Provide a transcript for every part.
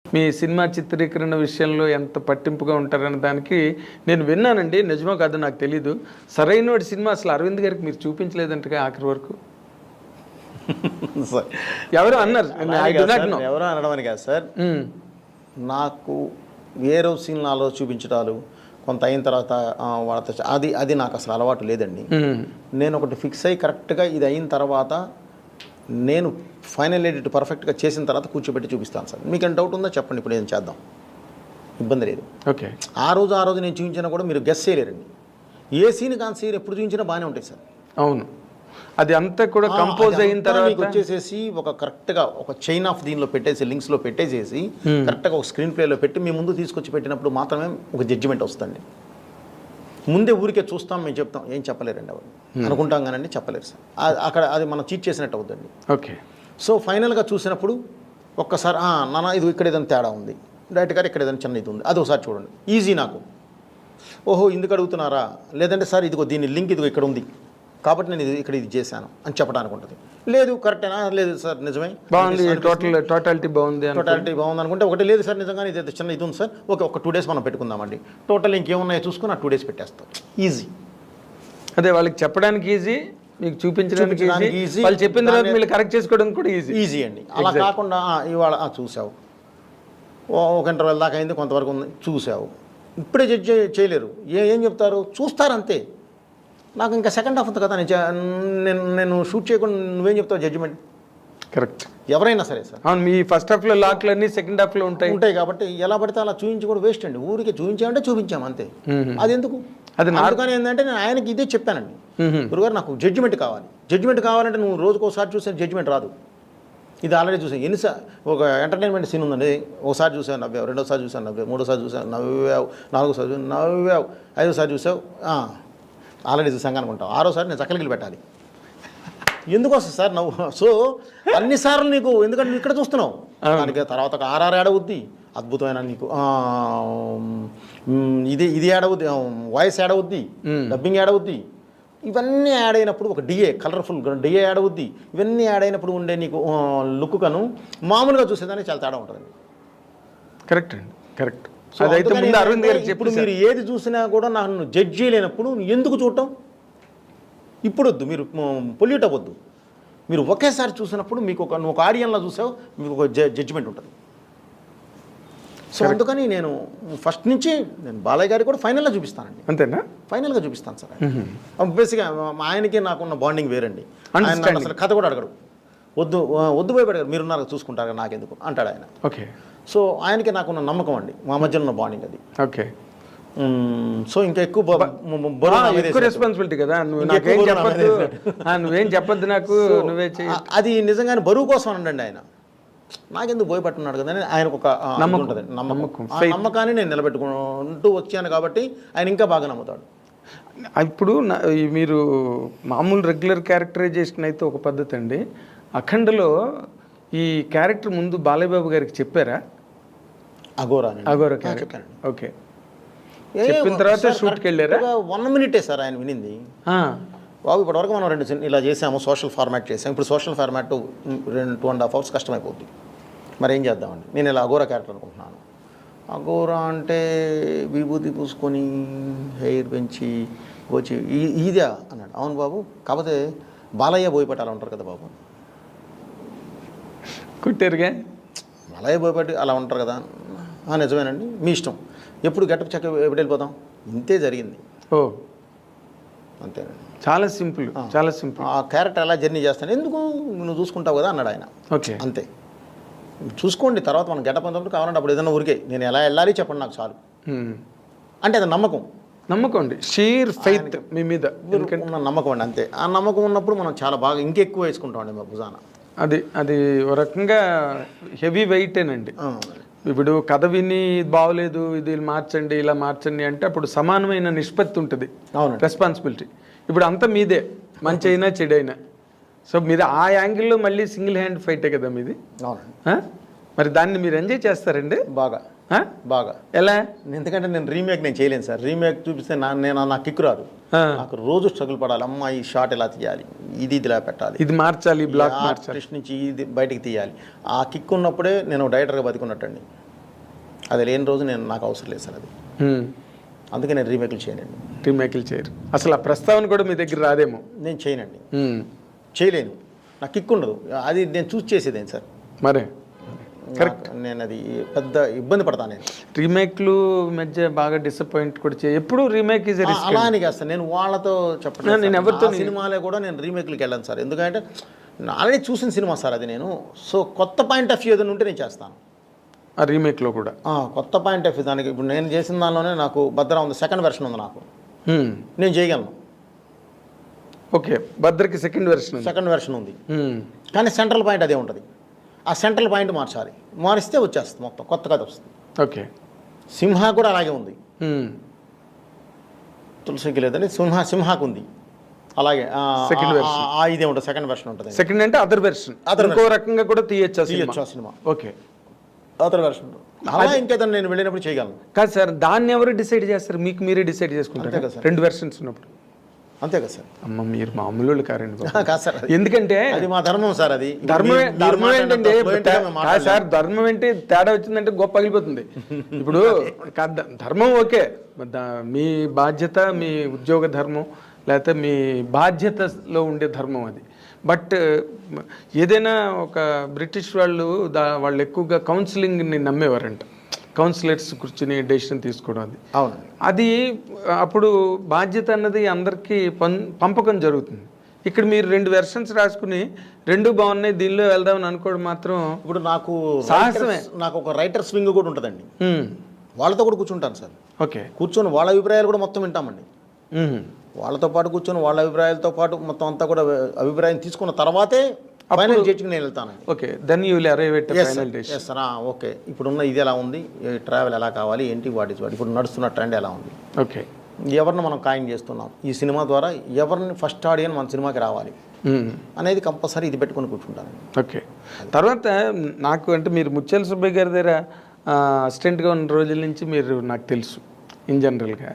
మీ cinema చిత్రీకరణ విషయంలో ఎంత పట్టింపుగా ఉంటారనే దానికి నేను విన్నానండి, నిజమో కాదో నాకు తెలీదు. సరైన సినిమా అసలు అరవింద్ గారికి మీరు చూపించలేదంటగా ఆఖరి వరకు ఎవరు అన్నారు? ఎవరో అనడం అని కాదు సార్, నాకు వేరే సీన్లలో చూపించడాలు కొంత అయిన తర్వాత వాళ్ళతో అది నాకు అసలు అలవాటు లేదండి. నేను ఒకటి ఫిక్స్ అయ్యి కరెక్ట్గా ఇది అయిన తర్వాత నేను ఫైనల్ ఎడిట్ పర్ఫెక్ట్గా చేసిన తర్వాత కూర్చోబెట్టి చూపిస్తాను సార్. మీకేం డౌట్ ఉందో చెప్పండి, ఇప్పుడు ఏం చేద్దాం, ఇబ్బంది లేదు. ఓకే, ఆ రోజు నేను చూపించినా కూడా మీరు గెస్ చేయలేరండి. ఏ సీన్ కాని సీన్ ఎప్పుడు చూపించినా బాగానే ఉంటాయి సార్. అవును, అది అంతా కూడా కంపోజ్ అయిన తర్వాత వచ్చేసేసి ఒక కరెక్ట్గా ఒక చైన్ ఆఫ్ దీనిలో పెట్టేసి లింక్స్లో పెట్టేసేసి కరెక్ట్గా ఒక స్క్రీన్ ప్లేలో పెట్టి మీ ముందు తీసుకొచ్చి పెట్టినప్పుడు మాత్రమే ఒక జడ్జిమెంట్ వస్తుంది. ముందే ఊరికే చూస్తాం, మేము చెప్తాం, ఏం చెప్పలేరండి ఎవరు అనుకుంటాం కానండి, చెప్పలేరు సార్. అక్కడ అది మనం చీట్ చేసినట్టు అవుతుంది. ఓకే, సో ఫైనల్గా చూసినప్పుడు ఒక్కసారి నాన్న ఇది ఇక్కడ ఏదైనా తేడా ఉంది, డైరెక్ట్ గారు ఇక్కడ ఏదైనా చిన్న ఇది ఉంది, అది ఒకసారి చూడండి, ఈజీ నాకు. ఓహో ఇందుకు అడుగుతున్నారా, లేదంటే సార్ ఇదిగో దీని లింక్ ఇదిగో ఇక్కడ ఉంది కాబట్టి నేను ఇది చేశాను అని చెప్పడానికి ఉంటుంది. లేదు కరెక్టేనా, లేదు సార్ నిజమే బాగుంది, టోటాలిటీ బాగుంది అనుకుంటే ఒకటి, లేదు సార్ నిజంగానే ఇది చిన్న ఇది ఉంది సార్, ఓకే ఒక 2 days మనం పెట్టుకుందామండి, టోటల్ ఇంకేమున్నాయో చూసుకుని 2 days పెట్టేస్తాం, ఈజీ. అదే వాళ్ళకి చెప్పడానికి ఈజీ, మీకు చూపించడానికి ఈజీ, వాళ్ళు చెప్పిన తర్వాత మీరు కరెక్ట్ చేసుకోవడానికి కూడా ఈజీ అండి. అలా కాకుండా ఇవాళ చూసావు, ఒక ఇంటర్వెల్ దాకా అయింది, కొంతవరకు ఉంది చూసావు, ఇప్పుడే జడ్జ్ చేయలేరు. ఏం చెప్తారు, చూస్తారు అంతే. నాకు ఇంకా సెకండ్ హాఫ్ ఉంది కదా, నేను షూట్ చేయకుండా నువ్వేం చెప్తావు జడ్జిమెంట్? కరెక్ట్, ఎవరైనా సరే సార్. అవును, మీ ఫస్ట్ హాఫ్లో లాక్లు అన్నీ సెకండ్ హాఫ్లో ఉంటాయి కాబట్టి ఎలా పడితే అలా చూపించి కూడా వేస్ట్ అండి. ఊరికి చూపించామంటే చూపించాము అంతే. అది ఎందుకు, అది నాలుగుగానే ఏంటంటే నేను ఆయనకి ఇదే చెప్పానండి, గురుగారు నాకు జడ్జిమెంట్ కావాలంటే నువ్వు రోజుకోసారి చూసే జడ్జిమెంట్ రాదు. ఇది ఆల్రెడీ చూసాను ఎన్నిసార్లు. ఒక ఎంటర్టైన్మెంట్ సీన్ ఉందండి, ఒకసారి చూసావు నవ్వావు, రెండోసారి చూసాను నవ్వావు, మూడోసారి చూసావు నవ్వావు, నాలుగోసారి నవ్వావు, ఐదోసారి చూసావు ఆల్రెడీ చూసాం అనుకుంటావు, ఆరోసారి నేను చక్కలికి పెట్టాలి. ఎందుకు వస్తుంది సార్ నవ్వు? సో అన్నిసార్లు నీకు ఎందుకంటే నువ్వు ఇక్కడ చూస్తున్నావు, దానికి తర్వాత ఒక ఆర్ఆర్ యాడ్ అవుద్ది, అద్భుతమైన నీకు ఇది యాడ్ అవుద్ది, వాయిస్ యాడ్ అవుద్ది, డబ్బింగ్ యాడ్ అవుద్ది, ఇవన్నీ యాడ్ అయినప్పుడు ఒక డిఏ కలర్ఫుల్ డిఏ యాడ్ అవుద్ది. ఇవన్నీ యాడ్ అయినప్పుడు ఉండే నీకు లుక్ కను మామూలుగా చూసేదానికి చాలా తేడా ఉంటుందండి. కరెక్ట్ అండి, కరెక్ట్. అదైతే ముందు అరవింద్ గారికి ఇప్పుడు మీరు ఏది చూసినా కూడా నన్ను జడ్జ్ చేయలేనప్పుడు ఎందుకు చూడటం? ఇప్పుడు వద్దు, మీరు పొల్యూట్ అవ్వద్దు. మీరు ఒకేసారి చూసినప్పుడు మీకు ఒక ఆడియన్లో చూసావు, మీకు ఒక జడ్జిమెంట్ ఉంటుంది. సో అందుకని నేను ఫస్ట్ నుంచి నేను బాలయ్య గారికి కూడా ఫైనల్గా చూపిస్తానండి. అంతేనా? ఫైనల్గా చూపిస్తాను సార్. బేసిక్గా ఆయనకి నాకున్న బాండింగ్ వేరండి. ఆయన అసలు కథ కూడా అడగడు, వద్దు భయపడగారు, మీరున్నారు చూసుకుంటారు నాకెందుకు అంటాడు ఆయన. ఓకే, సో ఆయనకి నాకున్న నమ్మకం అండి, మా మధ్యలో ఉన్న బాండింగ్ అది. ఓకే, సో ఇంకా ఎక్కువ రెస్పాన్సిబిలిటీ కదా, నువ్వేం చెప్పొద్దు నాకు, నువ్వే చెయ్యి. అది నిజంగానే బరువు కోసం అనండి ఆయన, నాకెందుకు భయపడుతున్నాడు కదా అని ఆయనకు ఒక నమ్మకం ఉంటుంది. ఆ నమ్మకాన్ని నేను నిలబెట్టుకుంటూ వచ్చాను కాబట్టి ఆయన ఇంకా బాగా నమ్ముతాడు. ఇప్పుడు మీరు మామూలు రెగ్యులర్ క్యారెక్టరైజేషన్ అయితే ఒక పద్ధతి అండి, అఖండలో ఈ క్యారెక్టర్ ముందు బాలయ్య బాబు గారికి చెప్పారా? అఘోరా క్యారెక్టర్. ఓకే, చెప్పిన తర్వాత షూట్కి వెళ్ళారా? 1 minute సార్ ఆయన వినింది. బాబు ఇప్పటివరకు మనం 2 ఇలా చేసాము, సోషల్ ఫార్మాట్ చేసాము, ఇప్పుడు సోషల్ ఫార్మాట్ 2.5 hours కష్టమైపోద్ది, మరి ఏం చేద్దామండి, నేను ఇలా అఘోరా క్యారెక్టర్ అనుకుంటున్నాను. అఘోరా అంటే విభూతి పూసుకొని హెయిర్ పెంచి వచ్చి ఇదే అన్నాడు. అవును బాబు, కాకపోతే బాలయ్య బోయపట్టాలి ఉంటారు కదా బాబు, కుట్టారుగా బాలయ్య బోయపట్టి అలా ఉంటారు కదా. నిజమేనండి, మీ ఇష్టం, ఎప్పుడు గెటప్ చెక్క ఎప్పుడు వెళ్ళిపోతాం, ఇంతే జరిగింది. ఓ అంతేనండి, చాలా సింపుల్, చాలా సింపుల్. ఆ క్యారెక్టర్ ఎలా జర్నీ చేస్తాను, ఎందుకు నువ్వు చూసుకుంటావు కదా అన్నాడు ఆయన. ఓకే, అంతే, చూసుకోండి, తర్వాత మనం గెటప్ అంతప్పుడు కావాలంటే అప్పుడు ఏదైనా ఊరికే నేను ఎలా వెళ్ళాలి చెప్పండి నాకు చాలు అంటే అది నమ్మకం అండి, షీర్ ఫెయిత్ మీ మీద ఉన్న నమ్మకం అండి, అంతే. ఆ నమ్మకం ఉన్నప్పుడు మనం చాలా బాగా ఇంకెక్కువ వేసుకుంటామండి మా భుజాన. అది ఒక రకంగా హెవీ వెయిటేనండి. ఇప్పుడు కథ విని బాగోలేదు, ఇది మార్చండి ఇలా మార్చండి అంటే అప్పుడు సమానమైన నిష్పత్తి ఉంటుంది రెస్పాన్సిబిలిటీ. ఇప్పుడు అంతా మీదే, మంచి అయినా చెడైనా. సో మీరు ఆ యాంగిల్లో మళ్ళీ సింగిల్ హ్యాండ్ ఫైటే కదా మీది. మరి దాన్ని మీరు ఎంజాయ్ చేస్తారండి బాగా. బాగా. ఎలా? ఎందుకంటే నేను రీమేక్ చేయలేను సార్. రీమేక్ చూపిస్తే నాకు కిక్ రాదు. నాకు రోజు స్ట్రగుల్ పడాలి. అమ్మ ఈ షాట్ ఎలా తీయాలి, ఇది ఇలా పెట్టాలి, ఇది మార్చాలి, బ్లాక్ మార్చాలి, నుంచి ఇది బయటికి తీయాలి. ఆ కిక్ ఉన్నప్పుడే నేను డైరెక్టర్గా బతికున్నట్టండి. అది లేని రోజు నాకు అవసరం లేదు సార్ అది. అందుకే నేను రీమేక్లు చేయనండి. రీమేక్లు చేయరు అసలు. ఆ ప్రస్తావన కూడా మీ దగ్గర రాదేమో. నేను చేయనండి, చేయలేను. నాకు కిక్ ఉండదు. అది నేను చూస్ చేసేదేం సార్. మరే కరెక్ట్. నేను అది పెద్ద ఇబ్బంది పడతాను. నేను రీమేక్లు మధ్య బాగా డిసప్పాయింట్ కూడా ఎప్పుడు రీమేక్ ఈజ్ రిస్క్. అలా అని కాదు సార్, నేను వాళ్ళతో చెప్పను. నేను ఎవరితో సినిమాలే కూడా నేను రీమేక్లకి వెళ్ళాను సార్. ఎందుకంటే ఆల్రెడీ చూసిన సినిమా సార్ అది. నేను కొత్త పాయింట్ ఆఫ్ వ్యూ ఏదైనా ఉంటే నేను చేస్తాను ఆ రీమేక్లో కూడా. కొత్త పాయింట్ ఆఫ్ వ్యూ దానికి. ఇప్పుడు నేను చేసిన దానిలోనే నాకు భద్ర ఉంది, సెకండ్ వెర్షన్ ఉంది. నాకు నేను చేయగలను. ఓకే, భద్రకి సెకండ్ వెర్షన్ ఉంది. కానీ సెంట్రల్ పాయింట్ అదే ఉంటుంది. ఆ సెంట్రల్ పాయింట్ మార్చాలి. మారిస్తే వచ్చేస్తుంది, మొత్తం కొత్త కథ వస్తుంది. ఓకే, సింహ కూడా అలాగే ఉంది. తులసికి లేదని సింహాకు ఉంది అలాగే. ఇదే ఉంటుంది, సెకండ్ వెర్షన్ ఉంటుంది. సెకండ్ అంటే అదర్ వెర్షన్, ఇంకో రకంగా కూడా తీయచ్చు సినిమా. ఓకే, అదర్ వెర్షన్ అలా ఇంకేదన్నా నేను వెళ్ళినప్పుడు చేయగలను. కాదు సార్, దాన్ని ఎవరు డిసైడ్ చేస్తారు? మీకు మీరే డిసైడ్ చేసుకుంటారు కదా సార్, రెండు వెర్షన్స్ ఉన్నప్పుడు. అంతే కదా సార్. అమ్మ, మీరు మామూలు కారండి. కాదు సార్, ఎందుకంటే అది మా ధర్మం సార్. అది ధర్మం ఏంటంటే సార్, ధర్మం ఏంటి తేడా వచ్చిందంటే గొప్ప పగిలిపోతుంది. ఇప్పుడు ధర్మం ఓకే, మీ బాధ్యత, మీ ఉద్యోగ ధర్మం, లేకపోతే మీ బాధ్యతలో ఉండే ధర్మం అది. బట్ ఏదైనా ఒక బ్రిటిష్ వాళ్ళు ఎక్కువగా కౌన్సిలింగ్ని నమ్మేవారంట. కౌన్సిలర్స్ కూర్చుని డెసిషన్ తీసుకోవడం అది. అవును, అది అప్పుడు బాధ్యత అన్నది అందరికీ పంపకం జరుగుతుంది. ఇక్కడ మీరు రెండు వెర్షన్స్ రాసుకుని రెండు బాగున్నాయి, దీనిలో వెళ్దామని అనుకోవడం మాత్రం ఇప్పుడు నాకు సాహసమే. నాకు ఒక రైటర్స్ వింగ్ కూడా ఉంటుందండి. వాళ్ళతో కూడా కూర్చుంటాను సార్. ఓకే, కూర్చొని వాళ్ళ అభిప్రాయాలు కూడా మొత్తం వింటామండి. వాళ్ళతో పాటు కూర్చొని వాళ్ళ అభిప్రాయాలతో పాటు మొత్తం అంతా కూడా అభిప్రాయం తీసుకున్న తర్వాతే ఫైనల్ జడ్జికి నేను వెళ్తాను. Okay, then you will arrive at final decision. Sir okay, ఇప్పుడున్న ఇది ఎలా ఉంది, ట్రావెల్ ఎలా కావాలి, ఏంటి, వాట్ ఇప్పుడు నడుస్తున్న ట్రెండ్ ఎలా ఉంది, ఓకే, ఎవరిని మనం ఖాయం చేస్తున్నాం, ఈ సినిమా ద్వారా ఎవరిని ఫస్ట్ ఆడియన్స్ మన సినిమాకి రావాలి అనేది కంపల్సరీ ఇది పెట్టుకుని కూర్చుంటాను. ఓకే, తర్వాత నాకు అంటే మీరు ముత్యాల సుబ్బయ్య గారి దగ్గర అసిస్టెంట్గా ఉన్న రోజుల నుంచి మీరు నాకు తెలుసు. ఇన్ జనరల్గా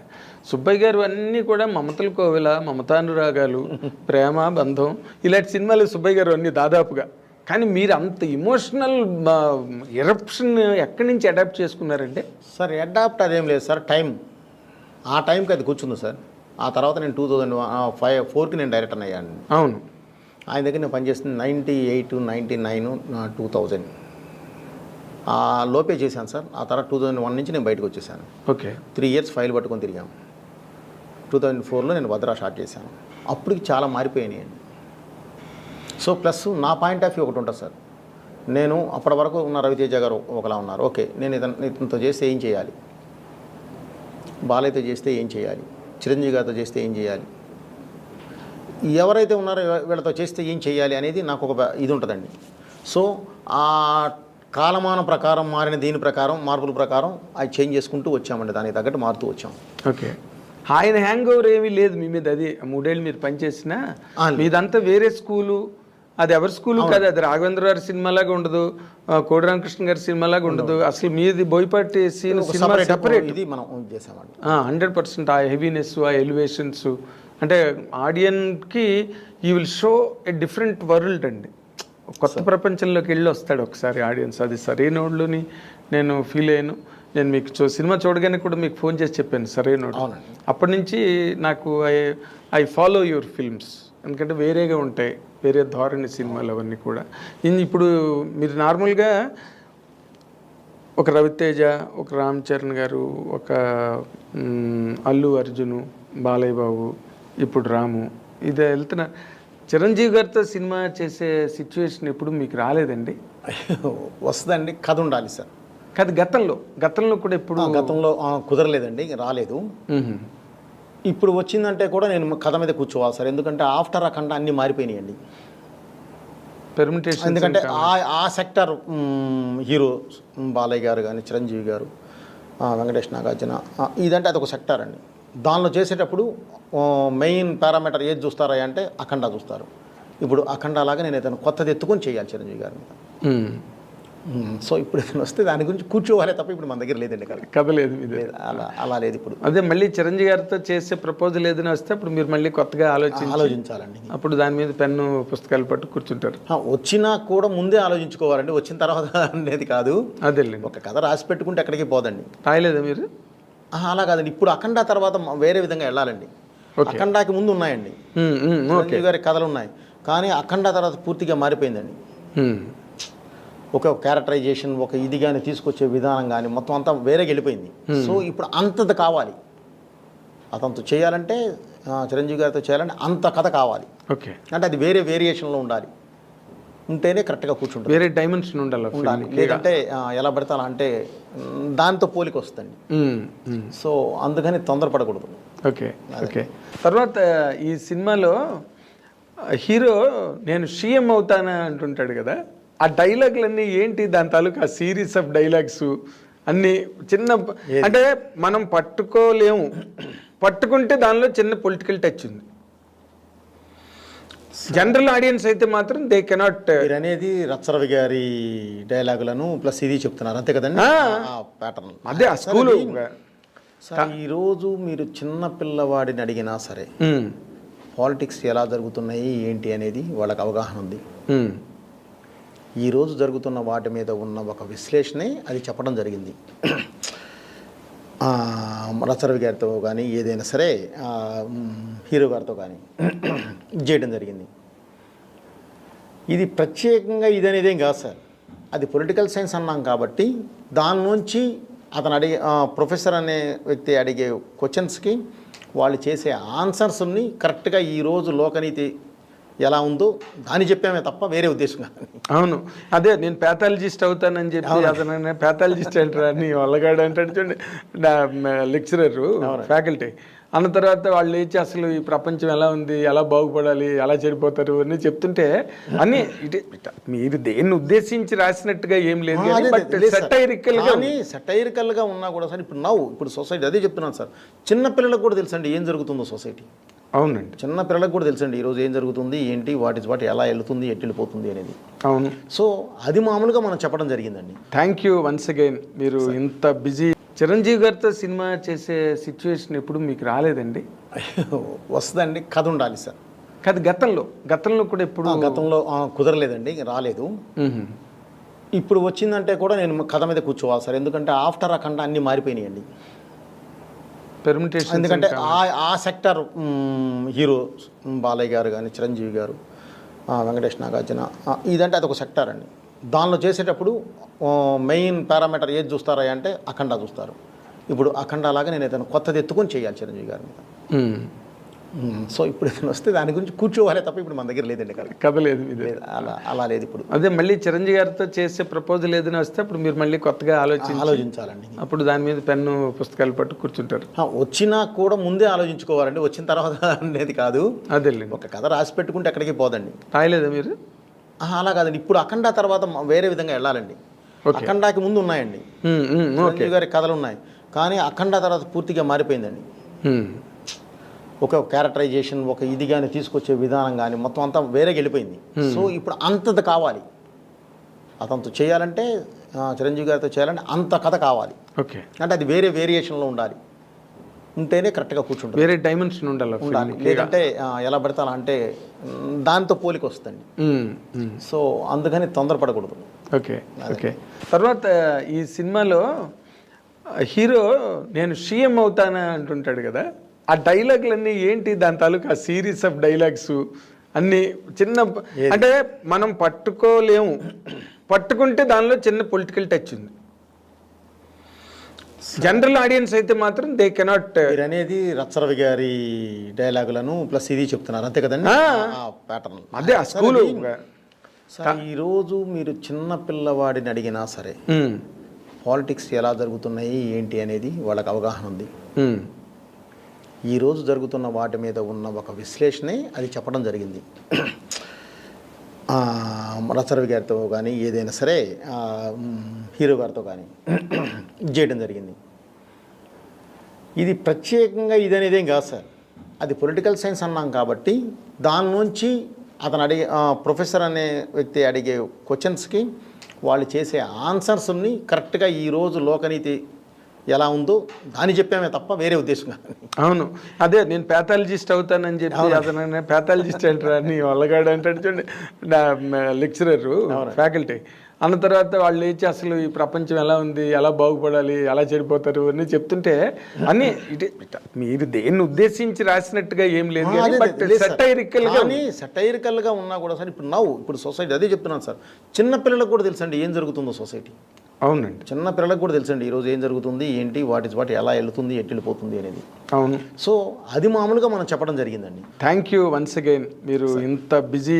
సుబ్బయ్య గారు అన్నీ కూడా మమతల కోవిల, మమతానురాగాలు, ప్రేమ, బంధం, ఇలాంటి సినిమాలు సుబ్బయ్య గారు అన్నీ దాదాపుగా. కానీ మీరు అంత ఇమోషనల్ ఎరప్షన్ ఎక్కడి నుంచి అడాప్ట్ చేసుకున్నారంటే? సార్ అడాప్ట్ అదేం లేదు సార్, టైం, ఆ టైంకి అది కూర్చుంది సార్. ఆ తర్వాత నేను 2004కి నేను డైరెక్టర్ అయ్యాను. అవును, ఆయన దగ్గర నేను పనిచేస్తుంది 98, 99, 2000 ఆ లోపే చేశాను సార్. ఆ తర్వాత 2001 నుంచి నేను బయటకు వచ్చేసాను. ఓకే, 3 ఇయర్స్ ఫైల్ పట్టుకొని తిరిగాము. 2004లో నేను భద్రా స్టార్ట్ చేశాను. అప్పటికి చాలా మారిపోయాయండి. సో ప్లస్ నా పాయింట్ ఆఫ్ వ్యూ ఒకటి ఉంటుంది సార్. నేను అప్పటి వరకు ఉన్న రవితేజ గారు ఒకలా ఉన్నారు. ఓకే, నేను ఇతనితో చేస్తే ఏం చేయాలి, బాలయ్యతో చేస్తే ఏం చేయాలి, చిరంజీవి గారితో చేస్తే ఏం చేయాలి, ఎవరైతే ఉన్నారో వీళ్ళతో చేస్తే ఏం చేయాలి అనేది నాకు ఒక ఇది ఉంటుందండి. సో ఆ కాలమాన ప్రకారం మారిన దీని ప్రకారం మార్పుల ప్రకారం అది చేంజ్ చేసుకుంటూ వచ్చామండి. దానికి తగ్గట్టు మారుతూ వచ్చాం. ఓకే, ఆయన హ్యాంగ్ ఓవర్ ఏమీ లేదు మీ మీద. అది 3 ఏళ్ళు మీరు పనిచేసినా మీదంతా వేరే స్కూలు. అది ఎవరి స్కూలు కాదు, అది రాఘవేంద్ర గారి సినిమాలాగా ఉండదు, కోడి రామకృష్ణ గారి సినిమాలాగా ఉండదు. అసలు మీది బోయపాటి సీన్ సినిమా సెపరేట్. ఇది మనం చేసామండి 100%. ఆ హెవీనెస్, ఆ ఎలివేషన్స్, అంటే ఆడియన్కి you will show a different world అండి. కొత్త ప్రపంచంలోకి వెళ్ళి వస్తాడు ఒకసారి ఆడియన్స్. అది సరైనోళ్ళని నేను ఫీల్ అయ్యాను. నేను మీకు సినిమా చూడగానే కూడా మీకు ఫోన్ చేసి చెప్పాను సరైనోడు. అప్పటి నుంచి నాకు ఐ ఫాలో యువర్ ఫిల్మ్స్. ఎందుకంటే వేరేగా ఉంటాయి, వేరే ధోరణి సినిమాలు అవన్నీ కూడా. ఇప్పుడు మీరు నార్మల్గా ఒక రవితేజ, ఒక రామ్ చరణ్ గారు, ఒక అల్లు అర్జును, బాలయ్య బాబు, ఇప్పుడు రాము, ఇదే వెళ్తున్నా. చిరంజీవి గారితో సినిమా చేసే సిచ్యువేషన్ ఎప్పుడు మీకు రాలేదండి? వస్తుందండి, కథ ఉండాలి సార్. కథ గతంలో కూడా ఎప్పుడు? గతంలో కుదరలేదండి, రాలేదు. ఇప్పుడు వచ్చిందంటే కూడా నేను కథ మీద కూర్చోవాలి సార్. ఎందుకంటే ఆఫ్టర్ అఖండ అన్నీ మారిపోయినాయండి, పెర్మిటేషన్. ఎందుకంటే ఆ సెక్టర్ హీరో బాలయ్య గారు కానీ, చిరంజీవి గారు, వెంకటేష్, నాగార్జున, ఇదంటే అదొక సెక్టర్ అండి. దానిలో చేసేటప్పుడు మెయిన్ పారామీటర్ ఏది చూస్తారా అంటే అఖండ చూస్తారు. ఇప్పుడు అఖండ లాగా నేను ఏదైనా కొత్తది ఎత్తుకొని చేయాలి చిరంజీవి గారి మీద. సో ఇప్పుడు ఏదైనా వస్తే దాని గురించి కూర్చోవాలి తప్ప ఇప్పుడు మన దగ్గర లేదండి కదా. కథ లేదు ఇది. అలా లేదు ఇప్పుడు. అదే మళ్ళీ చిరంజీవి గారితో చేసే ప్రపోజల్ ఏదైనా వస్తే అప్పుడు మీరు మళ్ళీ కొత్తగా ఆలోచించాలండి. అప్పుడు దాని మీద పెన్ను పుస్తకాలు పట్టు కూర్చుంటారు. వచ్చినా కూడా ముందే ఆలోచించుకోవాలండి, వచ్చిన తర్వాత అనేది కాదు. అదే ఒక కథ రాసి పెట్టుకుంటే ఎక్కడికి పోదండి. రాయలేదా మీరు? అలా కాదండి, ఇప్పుడు అఖండ తర్వాత వేరే విధంగా వెళ్ళాలండి. అఖండాకి ముందు ఉన్నాయండి చిరంజీవి గారి కథలు ఉన్నాయి, కానీ అఖండ తర్వాత పూర్తిగా మారిపోయిందండి. ఒక క్యారెక్టరైజేషన్, ఒక ఇది కానీ తీసుకొచ్చే విధానం కానీ మొత్తం అంతా వేరేగా వెళ్ళిపోయింది. సో ఇప్పుడు అంతది కావాలి, అతనితో చేయాలంటే, చిరంజీవి గారితో చేయాలంటే అంత కథ కావాలి. ఓకే, అంటే అది వేరే వేరియేషన్లో ఉండాలి, ఉంటేనే కరెక్ట్గా కూర్చుంటుంది. వేరే డైమెన్షన్ ఉండాలి. లేదంటే ఎలా పడతా అంటే దాంతో పోలిక వస్తుంది. సో అందుకని తొందరపడకూడదు. Okay okay. తర్వాత ఈ సినిమాలో హీరో నేను సీఎం అవుతానా అంటుంటాడు కదా, ఆ డైలాగులన్నీ ఏంటి? దాని తాలూకా సిరీస్ ఆఫ్ డైలాగ్స్ అన్నీ చిన్న, అంటే మనం పట్టుకోలేము, పట్టుకుంటే దానిలో చిన్న పొలిటికల్ టచ్ ఉంది. జనరల్ ఆడియన్స్ అయితే మాత్రం దే కెనాట్. అనేది రచ్చరవి గారి డైలాగులను ప్లస్ ఇది చెప్తున్నారు అంతే కదండి, ప్యాటర్న్ అదే ఆ స్కూల్. ఈరోజు మీరు చిన్న పిల్లవాడిని అడిగినా సరే పాలిటిక్స్ ఎలా జరుగుతున్నాయి ఏంటి అనేది వాళ్ళకి అవగాహన ఉంది. ఈరోజు జరుగుతున్న వాటి మీద ఉన్న ఒక విశ్లేషణే అది చెప్పడం జరిగింది. రచ్చరవి గారితో కానీ ఏదైనా సరే హీరో గారితో కానీ చేయడం జరిగింది. ఇది ప్రత్యేకంగా ఇది అనేదేం కాదు సార్, అది పొలిటికల్ సైన్స్ అన్నాం కాబట్టి దాని నుంచి అతను అడిగే ప్రొఫెసర్ అనే వ్యక్తి అడిగే క్వశ్చన్స్కి వాళ్ళు చేసే ఆన్సర్స్ని కరెక్ట్గా ఈరోజు లోకనీతి ఎలా ఉందో దాన్ని చెప్పామే తప్ప వేరే ఉద్దేశం కాదు. అవును, అదే నేను ప్యాథాలజిస్ట్ అవుతానని చెప్పి అతను ప్యాథాలజిస్ట్ అంటారా నీ వల్లగాడు అంటాడు చూడండి, లెక్చరర్ ఫ్యాకల్టీ అన్న తర్వాత వాళ్ళు లేచి అసలు ఈ ప్రపంచం ఎలా ఉంది, ఎలా బాగుపడాలి, ఎలా చెడిపోతారు అని చెప్తుంటే అన్నీ ఇటే మీరు దేన్ని ఉద్దేశించి రాసినట్టుగా ఏం లేదు, బట్ సటైరికల్గా ఉన్నా కూడా సార్ ఇప్పుడు సొసైటీ అదే చెప్తున్నాను సార్, చిన్న పిల్లలకు కూడా తెలుసండి ఏం జరుగుతుందో సొసైటీ. అవునండి, చిన్న పిల్లలకు కూడా తెలుసండి ఈరోజు ఏం జరుగుతుంది ఏంటి, వాటి ఎలా వెళ్తుంది ఎట్టి వెళ్ళిపోతుంది అనేది. అవును, సో అది మామూలుగా మనం చెప్పడం జరిగిందండి. Thank you once again. మీరు ఇంత బిజీ. చిరంజీవి గారితో సినిమా చేసే సిచ్యువేషన్ ఎప్పుడు మీకు రాలేదండి? వస్తుందండి, కథ ఉండాలి సార్. కథ గతంలో కూడా ఎప్పుడు గతంలో కుదరలేదండి, రాలేదు. ఇప్పుడు వచ్చిందంటే కూడా నేను కథ మీద కూర్చోవాలి సార్, ఎందుకంటే ఆఫ్టర్ అఖండ అన్నీ మారిపోయినాయండి. పెర్మిటేషన్, ఎందుకంటే ఆ సెక్టర్ హీరో బాలయ్య గారు కానీ చిరంజీవి గారు, వెంకటేష్ నాగార్జున, ఇదంటే అదొక సెక్టర్ అండి. దానిలో చేసేటప్పుడు మెయిన్ పారామీటర్ ఏది చూస్తారా అంటే అఖండ చూస్తారు. ఇప్పుడు అఖండ లాగా నేను ఏదైనా కొత్తది ఎత్తుకొని చేయాలి చిరంజీవి గారి మీద. సో ఇప్పుడు ఏదైనా వస్తే దాని గురించి కూర్చోవాలి తప్ప ఇప్పుడు మన దగ్గర లేదండి కదా. కథ లేదు ఇది. అలా లేదు ఇప్పుడు. అదే మళ్ళీ చిరంజీవి గారితో చేసే ప్రపోజల్ ఏదైనా వస్తే అప్పుడు మీరు మళ్ళీ కొత్తగా ఆలోచించాలండి. అప్పుడు దాని మీద పెన్ను పుస్తకాలు పట్టు కూర్చుంటారు. వచ్చినా కూడా ముందే ఆలోచించుకోవాలండి, వచ్చిన తర్వాత అనేది కాదు. అదే ఒక కథ రాసి పెట్టుకుంటే ఎక్కడికి పోదండి. రాయలేదా మీరు? అలా కాదండి, ఇప్పుడు అఖండ తర్వాత వేరే విధంగా వెళ్ళాలండి. అఖండాకి ముందు ఉన్నాయండి చిరంజీవి గారి కథలు ఉన్నాయి, కానీ అఖండ తర్వాత పూర్తిగా మారిపోయిందండి. ఒక క్యారెక్టరైజేషన్, ఒక ఇది కానీ తీసుకొచ్చే విధానం కానీ మొత్తం అంతా వేరేగా వెళ్ళిపోయింది. సో ఇప్పుడు అంతది కావాలి, అతనితో చేయాలంటే, చిరంజీవి గారితో చేయాలంటే అంత కథ కావాలి. ఓకే, అంటే అది వేరే వేరియేషన్లో ఉండాలి, ఉంటేనే కరెక్ట్గా కూర్చుంటుంది. వేరే డైమెన్షన్ ఉండాలి. లేదంటే ఎలా పడతా అంటే దాంతో పోలిక వస్తుంది. సో అందుకని తొందరపడకూడదు. Okay okay. తర్వాత ఈ సినిమాలో హీరో నేను సీఎం అవుతానా అంటుంటాడు కదా, ఆ డైలాగులన్నీ ఏంటి? దాని తాలూకా సిరీస్ ఆఫ్ డైలాగ్స్ అన్నీ చిన్న, అంటే మనం పట్టుకోలేము, పట్టుకుంటే దానిలో చిన్న పొలిటికల్ టచ్ ఉంది. జనరల్ ఆడియన్స్ అయితే మాత్రం దే కెనాట్. అనేది రచ్చరవి గారి డైలాగులను ప్లస్ ఇది చెప్తున్నారు అంతే కదండి, ప్యాటర్న్. అదే ఆ స్కూల్. ఈరోజు మీరు చిన్న పిల్లవాడిని అడిగినా సరే పాలిటిక్స్ ఎలా జరుగుతున్నాయి ఏంటి అనేది వాళ్ళకి అవగాహన ఉంది. ఈరోజు జరుగుతున్న వాటి మీద ఉన్న ఒక విశ్లేషణే అది చెప్పడం జరిగింది. రచ్చరవి గారితో కానీ ఏదైనా సరే హీరో గారితో కానీ చేయడం జరిగింది. ఇది ప్రత్యేకంగా ఇది అనేదేం కాదు సార్, అది పొలిటికల్ సైన్స్ అన్నాం కాబట్టి దాని నుంచి అతను అడిగే ప్రొఫెసర్ అనే వ్యక్తి అడిగే క్వశ్చన్స్కి వాళ్ళు చేసే ఆన్సర్స్ని కరెక్ట్గా ఈరోజు లోకనీతి ఎలా ఉందో దాన్ని చెప్పామే తప్ప వేరే ఉద్దేశం కాదు. అవును, అదే నేను ప్యాథాలజిస్ట్ అవుతానని చెప్పి అతను ప్యాథాలజిస్ట్ అంటారా నీ వాళ్ళగాడు అంటాడు చూడండి, నా లెక్చరర్ ఫ్యాకల్టీ అన్న తర్వాత వాళ్ళు లేచి అసలు ఈ ప్రపంచం ఎలా ఉంది, ఎలా బాగుపడాలి, ఎలా చెడిపోతారు అని చెప్తుంటే అన్నీ ఇటే మీరు దేన్ని ఉద్దేశించి రాసినట్టుగా ఏం లేదు, సటైరికల్గా ఉన్నా కూడా సార్ ఇప్పుడు సొసైటీ అదే చెప్తున్నాను సార్, చిన్న పిల్లలకు కూడా తెలుసండి ఏం జరుగుతుందో సొసైటీ. అవునండి, చిన్న పిల్లలకు కూడా తెలుసండి ఈరోజు ఏం జరుగుతుంది, ఏంటి, వాటి ఎలా వెళ్తుంది, ఎట్టి వెళ్ళిపోతుంది అనేది. అవును, సో అది మామూలుగా మనం చెప్పడం జరిగిందండి. థ్యాంక్ యూ వన్స్ అగైన్, మీరు ఇంత బిజీ